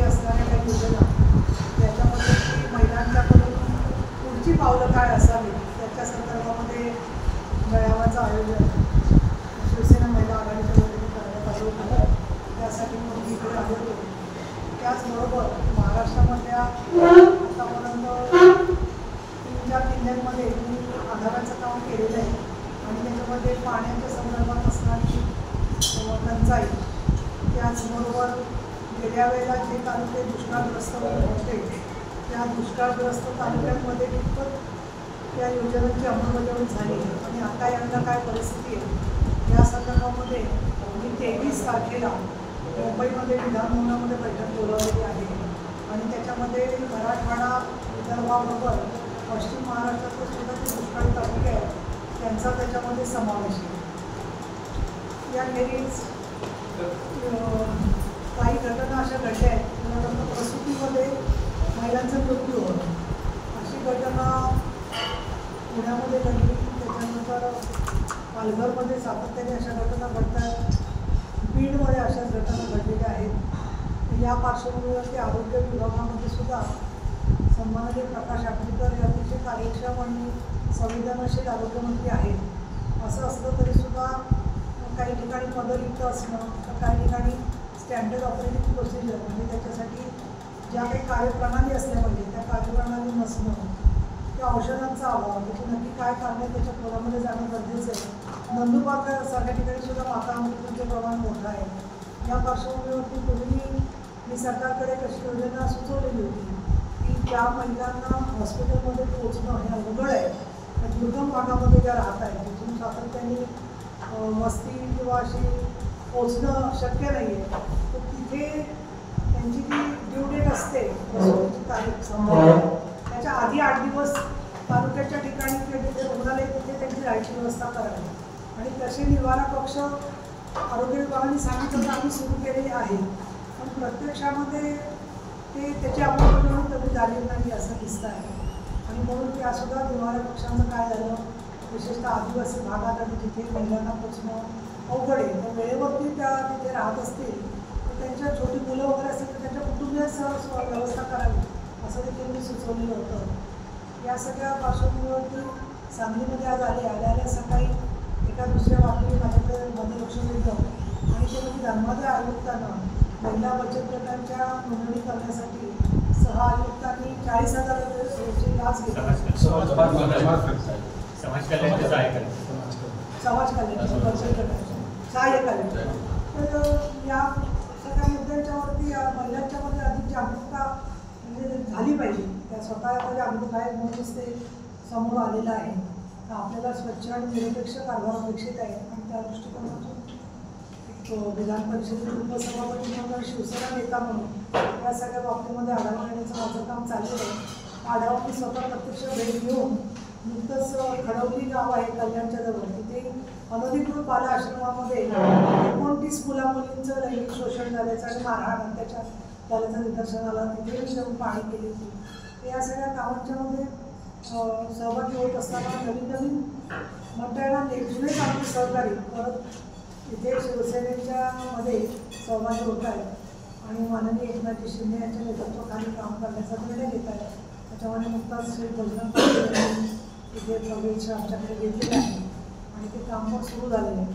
उपयोगी असणाऱ्या काही योजना त्याच्यामध्ये की महिलांच्याकडून पुढची पावलं काय असावी त्याच्या संदर्भामध्ये मेळाव्याचं आयोजन शिवसेना महिला आघाडीच्या वतीने करण्यात आलं होतं. त्यासाठी मी इकडे आले होते. त्याचबरोबर महाराष्ट्रामधल्या आतापर्यंत 3-4 जिल्ह्यांमध्ये मी आढाव्याचं काम केलेलं आहे आणि त्याच्यामध्ये पाण्याच्या संदर्भात असणारी टंचाई, त्याचबरोबर गेल्या वेळेला जे तालुके दुष्काळग्रस्त होते त्या दुष्काळग्रस्त तालुक्यांमध्ये कितपत त्या योजनांची अंमलबजावणी झाली आणि आता यंदा काय परिस्थिती आहे या संदर्भामध्ये मी 23 तारखेला मुंबईमध्ये विधानभवनामध्ये बैठक बोलावलेली आहे आणि त्याच्यामध्ये मराठवाडा विदर्भाबरोबर पश्चिम महाराष्ट्रातले सुद्धा जे दुष्काळी तालुके आहेत त्यांचा त्याच्यामध्ये समावेश आहे. याखेरीज काही घटना अशा घडल्या आहेत त्यानंतर प्रसूतीमध्ये महिलांचा मृत्यू होतो. अशी घटना पुण्यामध्ये घडली, त्याच्यानंतर पालघरमध्ये सातत्याने अशा घटना घडत आहेत, बीडमध्ये अशाच घटना घडलेल्या आहेत. या पार्श्वभूमीवरती आरोग्य विभागामध्ये सुद्धा सन्माननीय प्रकाश आंबेडकर हे अतिशय कार्यक्षम आणि संवेदनशील आरोग्यमंत्री आहेत. असं असलं तरीसुद्धा काही ठिकाणी पदरिक्त असणं तर काही ठिकाणी स्टँडर्ड ऑपरेटिंग प्रोसिजर म्हणजे त्याच्यासाठी ज्या काही कार्यप्रणाली असल्या पाहिजे त्या कार्यप्रणाली नसणं, त्या औषधांचा अभाव, त्याची नक्की काय कारण आहे त्याच्या खोलामध्ये जाणं गरजेचं आहे. नंदुरबार सारख्या ठिकाणी सुद्धा माता मृत्यूचे प्रमाण मोठं आहे. या पार्श्वभूमीवरती पूर्वी मी सरकारकडे कशी योजना सुचवलेली होती की ज्या महिलांना हॉस्पिटलमध्ये पोहोचणं हे अवघड आहे, त्या दुर्गम भागामध्ये ज्या राहत आहेत तिथून सातत्याने वस्ती किंवा अशी पोचणं शक्य नाही आहे, तर तिथे त्यांची जी ड्यू डेट असते प्रसूतीची तारीख समजा त्याच्या आधी 8 दिवस तालुक्याच्या ठिकाणी किंवा जिथे रुग्णालय तिथे त्यांची राहायची व्यवस्था करावी आणि तसे निवारा कक्ष आरोग्य विभागाने सांगितलं तर आम्ही सुरू केलेले आहे. पण प्रत्यक्षामध्ये त्याची अंमलबजावणी कधी झाली नाही असं दिसतं आहे आणि म्हणून त्यासुद्धा निवारा कक्षांचं काय झालं, विशेषतः आदिवासी भागात आणि जिथे महिलांना पोचणं अवघड आहे तर वेळेवरती त्या तिथे राहत असतील तर त्यांच्या छोटी मुलं वगैरे असतील तर त्यांच्या कुटुंबियांसह व्यवस्था करावी असं देखील मी सुचवलेलं होतं. या सगळ्या पार्श्वभूमीवरती सांगलीमध्ये आज आल्या सकाळी एका दुसऱ्या बातमी माझ्याकडे मध्ये लक्ष दिलं आणि ते म्हणजे धर्मादाय आयुक्तांना महिला बचत गटांच्या नोंदणी करण्यासाठी आयुक्तांनी 40,000 रुपये लाच घेतली. समाज कल्याण बचत गटांच्या सहाय्यक आयुक्त. तर या सगळ्या मुद्द्यांच्यावरती महिलांच्या मध्ये अधिक जागरूकता म्हणजे झाली पाहिजे. त्या स्वतःमध्ये जागरूक आहेत म्हणूनच ते समोर आलेलं आहे. तर आपल्याला स्वच्छ आणि निरपेक्ष कारभार अपेक्षित आहे आणि त्या दृष्टिकोनातून विधान परिषदेचे उपसभापती म्हणून शिवसेना नेता म्हणून या सगळ्या बाबतीमध्ये आढावा घेण्याचं माझं काम चाललेलं आहे. आढावा मी स्वतः प्रत्यक्ष भेट घेऊन नुकतंच खडवली गाव आहे कल्याणच्या जवळ, तिथे अनधिकृत बाल आश्रमामध्ये 29 मुलामुलींचं लैंगिक शोषण झाल्याचं आणि मारहाण त्याच्या झाल्याचं निदर्शन आलं. तिथे मी जाऊन पाहणी केली होती. या सगळ्या कामांच्यामध्ये सहभागी होत असताना नवीन म्हणता येणार एकजूनच आमचे सहकारी परत इथे शिवसेनेच्या मध्ये सहभागी होत आहेत आणि माननीय एकनाथजी शिंदे यांच्या नेतृत्वाखाली काम करण्याचा निर्णय घेत आहे. त्याच्यामध्ये नुकताच श्री भजन इथे प्रवेश आमच्याकडे घेतलेले आहे आणि ते काम पण सुरू झालेलं आहे.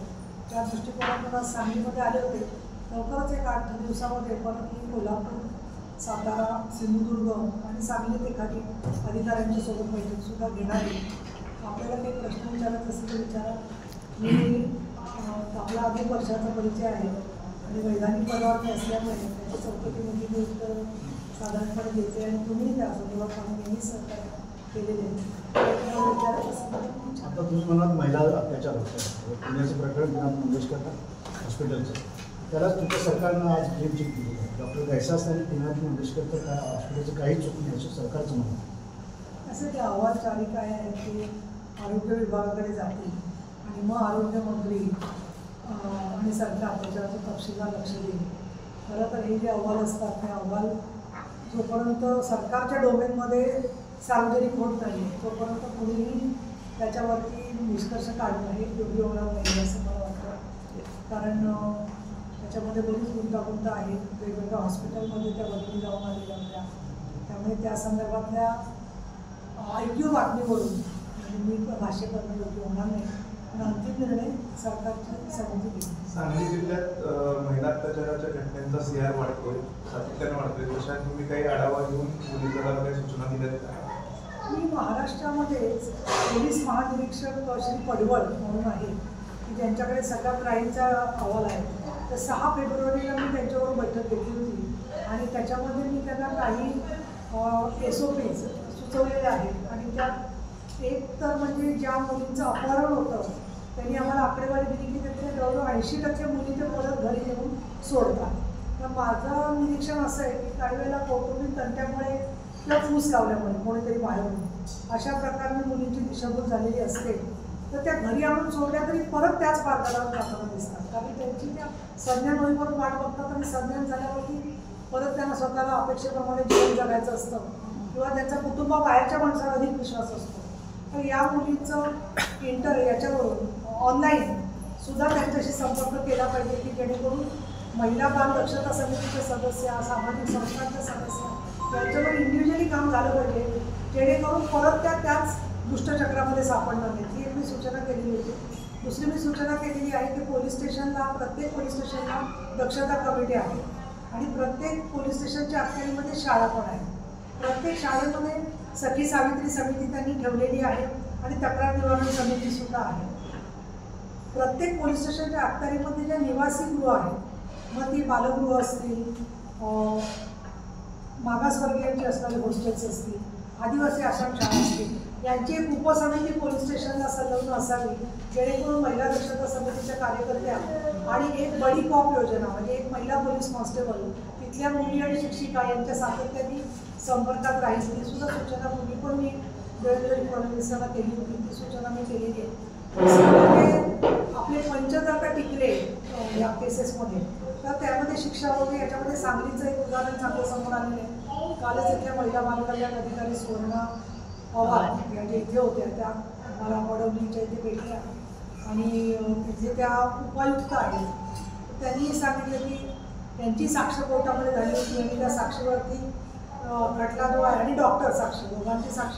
त्या दृष्टिकोनातून आज सांगलीमध्ये आले होते. लवकरच एक 8 दिवसामध्ये परत मी कोल्हापूर, सातारा, सिंधुदुर्ग आणि सांगली ते खाली अधिकाऱ्यांच्यासोबत बैठकसुद्धा घेणार आहे. आपल्याला काही प्रश्न विचारायचे असेल तर विचारा. मी आपला अधिक वर्षाचा परिचय आहे आणि वैधानिक पदावर असल्यामुळे त्याच्या चौकटीमध्ये मी उत्तर साधारणपणे देते आणि तुम्ही त्या संदर्भात आम्ही नेहमी सहकार्य केलेले विचारायचं असेल. आता तुम्ही म्हणाल महिला अत्याचार होतात, पुण्याचं प्रकरण विनाथ मंगेशकर हॉस्पिटलचं, त्यालाच तुमच्या सरकारनं आज क्लीन चिट दिली आहे. डॉक्टर गैसास आणि विनाथ मंगेशकर तर काय हॉस्पिटलचं काही चूक नाही असं सरकारचं म्हणणं. असं ते अहवाल चारी काय आहे ते आरोग्य विभागाकडे जातील आणि मग आरोग्यमंत्री आणि सरकार त्याच्यावरती तपशीलवार लक्ष देईल. खरं तर हे जे अहवाल असतात ते अहवाल जोपर्यंत सरकारच्या डोमेनमध्ये सार्वजनिक होत नाही तोपर्यंत कोणीही त्याच्यावरती निष्कर्ष काढणं हे योग्य होणार नाही असं मला वाटतं. कारण त्याच्यामध्ये बरीच गुंतागुंत आहे. वेगवेगळ्या हॉस्पिटलमध्ये त्या भगिनी जाऊन आलेल्या होत्या. त्यामुळे त्या संदर्भातल्या ऐकीव बातमीवरून म्हणजे मी भाष्य करणं योग्य होणार नाही, पण अंतिम निर्णय सरकारची समिती घेईल. सांगली जिल्ह्यात महिला अत्याचाराच्या घटनांचा CR वाढतोय, सातत्याने वाढतोय. तशा तुम्ही काही आढावा घेऊन पोलीस दलाला काही सूचना दिल्यात का? मी महाराष्ट्रामध्येच पोलीस महानिरीक्षक श्री पडवळ म्हणून आहे की ज्यांच्याकडे सगळा क्राईमचा अहवाल आहे. तर 6 फेब्रुवारीला मी त्यांच्याबरोबर बैठक घेतली होती आणि त्याच्यामध्ये मी त्यांना काही SOPs सुचवलेले आहेत. आणि त्यात एक तर म्हणजे ज्या मुलींचं अपहरण होतं त्यांनी आम्हाला आकडेवारी दिली की त्यातल्या जवळजवळ 80% मुली ते परत घरी येऊन सोडतात. तर माझं निरीक्षण असं आहे की काही वेळेला कौटुंबिक तंट्यामुळे किंवा फूस लावल्यामुळे कोणीतरी बाहेरून अशा प्रकारे मुलींची दिशाभूल झालेली असते तर त्या घरी आणून सोडल्या तरी परत त्याच मार्गाला जाताना दिसतात. कारण त्यांची त्या संज्ञान होईपर्यंत वाट बघतात आणि संज्ञान झाल्यावरती परत त्यांना स्वतःला अपेक्षेप्रमाणे जीवन जगायचं असतं किंवा त्यांचा कुटुंबाबाहेरच्या माणसाला अधिक विश्वास असतो. तर या मुलींचं याच्यावरून ऑनलाईन सुद्धा त्यांच्याशी संपर्क केला पाहिजे की जेणेकरून महिला बाल दक्षता समितीचे सदस्य, सामाजिक संस्थांचे सदस्य यांच्यावर इंडिव्हिज्युअली काम झालं पाहिजे जेणेकरून परत त्याच दुष्टचक्रामध्ये सापडणार नाही. ही एक मी सूचना केलेली होती. दुसरी मी सूचना केलेली आहे की प्रत्येक पोलीस स्टेशनला दक्षता कमिटी आहे आणि प्रत्येक पोलीस स्टेशनच्या अखत्यारीमध्ये शाळा पण आहे. प्रत्येक शाळेमध्ये सखी सावित्री समिती त्यांनी ठेवलेली आहे आणि तक्रार निवारण समितीसुद्धा आहे. प्रत्येक पोलीस स्टेशनच्या अखत्यारीमध्ये ज्या निवासी गृह आहेत, मग ती बालगृह असतील, मागासवर्गीयांची असणारे हॉस्टेल्स असतील, आदिवासी आश्रमशाळा असतील, यांची एक उपसमिती पोलीस स्टेशनला संलग्न असावी जेणेकरून महिला दक्षता समितीच्या कार्यकर्त्या आणि एक बडी कॉप योजना म्हणजे एक महिला पोलीस कॉन्स्टेबल तिथल्या मुली आणि शिक्षिका यांच्या सातत्याने संपर्कात राहील. ही सुद्धा सूचना पूर्वी पण मी देवेंद्र फडणवीसांना केली होती. ती सूचना मी केलेली आहे. आपले पंच जर का टिकले या केसेसमध्ये तर त्यामध्ये शिक्षा वगैरे याच्यामध्ये सांगलीचं एक उदाहरण चांगलं समोर आलेलं आहे. कालच इथल्या महिला बालकल्याण अधिकारी सुवर्णा पवार ज्या इथे होत्या त्या मला वडवलीच्या इथे भेटल्या आणि तिथे त्या उपायुक्त आहेत. त्यांनी सांगितलं की त्यांची साक्ष कोर्टामध्ये झाली होती आणि त्या साक्षीवरती खटला जो आहे आणि डॉक्टर साक्षी दोघांची साक्ष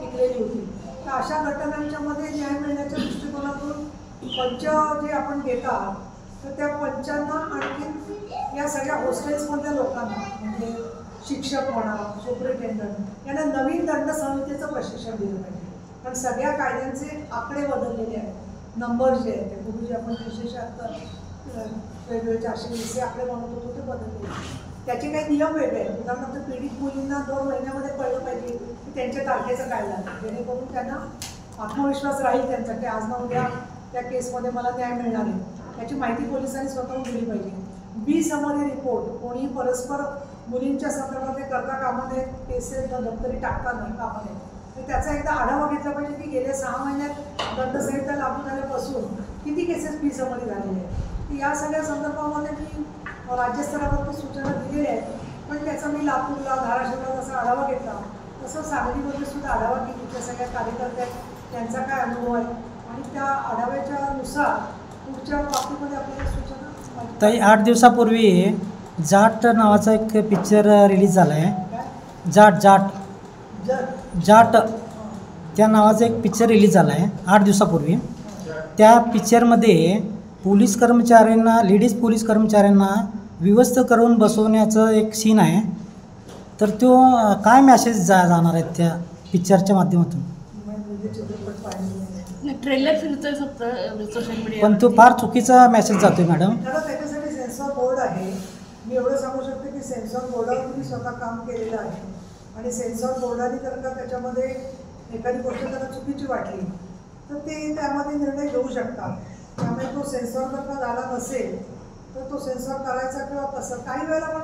टिकलेली होती. तर अशा घटनांच्या मध्ये न्याय मिळण्याच्या दृष्टिकोनातून पंच जे आपण देतात तर त्या पंचांना आणखी या सगळ्या हॉस्टेल्समधल्या लोकांना म्हणजे शिक्षक म्हणा, सुपरिटेंडंट यांना नवीन दंड संहितेचं प्रशिक्षण दिलं पाहिजे. कारण सगळ्या कायद्यांचे आकडे बदललेले आहेत, नंबर जे आहेत ते पूर्वी जे आपण 376 वेगवेगळे 420 आकडे बनवत होतो ते बदललेले. त्याचे काही नियम वेगळे आहेत. उदाहरणार्थ पीडित मुलींना 2 महिन्यामध्ये कळलं पाहिजे की त्यांच्या तारखेचं काय झालं जेणेकरून त्यांना आत्मविश्वास राहील त्यांचा की आज ना उद्या त्या केसमध्ये मला न्याय मिळणार आहे. त्याची माहिती पोलिसांनी स्वतःहून दिली पाहिजे. बी समरी रिपोर्ट कोणी परस्पर मुलींच्या संदर्भात करता कामा नये, केसेस दप्तरी टाकता नाही कामा नये. तर त्याचा एकदा आढावा घेतला पाहिजे की गेल्या 6 महिन्यात दंडसंहिता लागू झाल्यापासून किती केसेस बी समरी झालेले आहेत. या सगळ्या संदर्भामध्ये मी राज्यस्तरावरती सूचना दिलेल्या आहेत. पण त्याचा मी लातूरला, धाराशिवला जसा आढावा घेतला तसं सांगलीमध्ये सुद्धा आढावा घेतली. त्या सगळ्या कार्यकर्त्या त्यांचा काय अनुभव आहे आणि त्या आढाव्याच्या नुसार पुढच्या बाबतीमध्ये आपल्याला सूचना. ताई 8 दिवसापूर्वी जाट नावाचा एक पिक्चर रिलीज झाला आहे. जाट त्या नावाचा एक पिक्चर रिलीज झाला आहे 8 दिवसापूर्वी. त्या पिक्चरमध्ये पोलीस कर्मचाऱ्यांना, लेडीज पोलीस कर्मचाऱ्यांना विवस्थ करून बसवण्याचं एक सीन आहे. तर तो काय मॅसेज जाणार आहेत त्या पिक्चरच्या माध्यमातून? ट्रेलर फिरतोय फक्त सोशल मीडिया, पण तो फार चुकीचा मेसेज जातोय मॅडम. त्याच्यासाठी सेन्सॉर बोर्ड आहे. मी एवढं सांगू शकते की सेन्सॉर बोर्डावर मी स्वतः काम केलेलं आहे आणि सेन्सॉर बोर्डाने जर का त्याच्यामध्ये एखादी गोष्ट त्यांना चुकीची वाटली तर ते त्यामध्ये निर्णय घेऊ शकतात. त्यामुळे तो सेन्सॉर जर का झाला नसेल तर तो सेन्सॉर करायचा किंवा कसं काही वेळेला पण